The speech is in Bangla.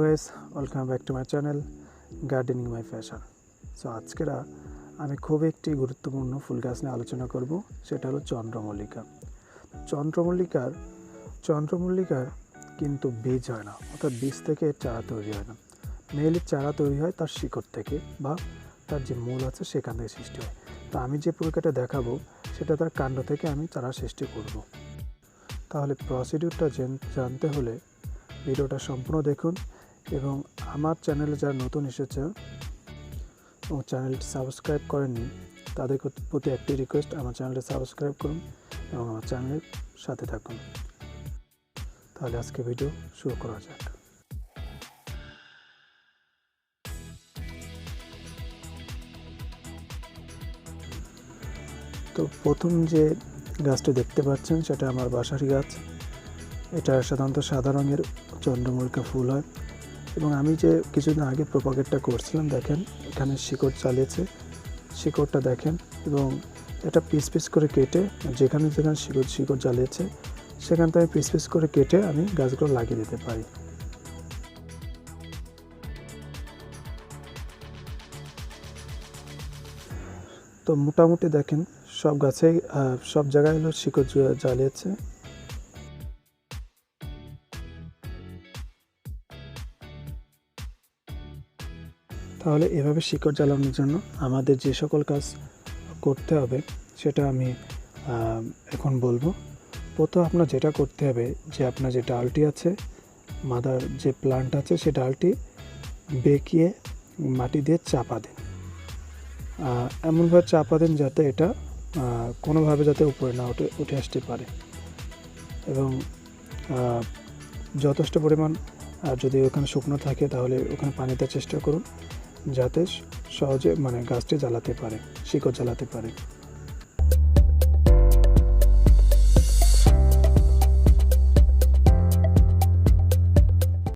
Guys, welcome back to my channel gardening my fashion. So আজকের আমি খুব একটি গুরুত্বপূর্ণ ফুল গাছ নিয়ে আলোচনা করব, সেটা হলো চন্দ্রমল্লিকা। চন্দ্রমল্লিকার কিন্তু বীজ হয় না, অর্থাৎ বীজ থেকে এর চারা তৈরি হয় না। মেইলি চারা তৈরি হয় তার শিকড় থেকে বা তার যে মূল আছে সেখান থেকে সৃষ্টি হয়। তো আমি যে প্রক্রিয়াটা দেখাবো সেটা তার কাণ্ড থেকে আমি চারা সৃষ্টি করব। তাহলে প্রসিডিউরটা জানতে হলে ভিডিওটা সম্পূর্ণ দেখুন এবং আমার চ্যানেলে যারা নতুন এসেছে এবং চ্যানেলটি সাবস্ক্রাইব করেননি তাদের প্রতি একটি রিকোয়েস্ট, আমার চ্যানেলটি সাবস্ক্রাইব করুন এবং আমার চ্যানেলের সাথে থাকুন। তাহলে আজকে ভিডিও শুরু করা যাক। তো প্রথম যে গাছটি দেখতে পাচ্ছেন সেটা আমার বাসারি গাছ। এটা সাধারণত সাদা রঙের চন্দ্রমল্লিকা ফুল হয় এবং আমি যে কিছুদিন আগে প্রপাগেটটা করছিলাম, দেখেন এখানে শিকড় চালিয়েছে, শিকড়টা দেখেন, এবং এটা পিস পিস করে কেটে যেখানে যেখানে শিকড় জ্বালিয়েছে সেখান থেকে পিস পিস করে কেটে আমি গাছগুলো লাগিয়ে দিতে পারি। তো মোটামুটি দেখেন সব গাছেই সব জায়গায় হলো শিকড় জ্বালিয়েছে। তাহলে এভাবে শিকড় জ্বালানোর জন্য আমাদের যে সকল কাজ করতে হবে সেটা আমি এখন বলবো। প্রথম আপনার যেটা করতে হবে যে আপনার যে ডালটি আছে, মাদার যে প্লান্ট আছে, সে ডালটি বেঁকিয়ে মাটি দিয়ে চাপা দিন। এমনভাবে চাপা দিন যাতে এটা কোনোভাবে যাতে উপরে না উঠে আসতে পারে, এবং যথেষ্ট পরিমাণ যদি ওখানে শুকনো থাকে তাহলে ওখানে পানি দেওয়ার চেষ্টা করুন যাতে সহজে গাছটি জ্বালাতে পারে, শিকড় জ্বালাতে পারে।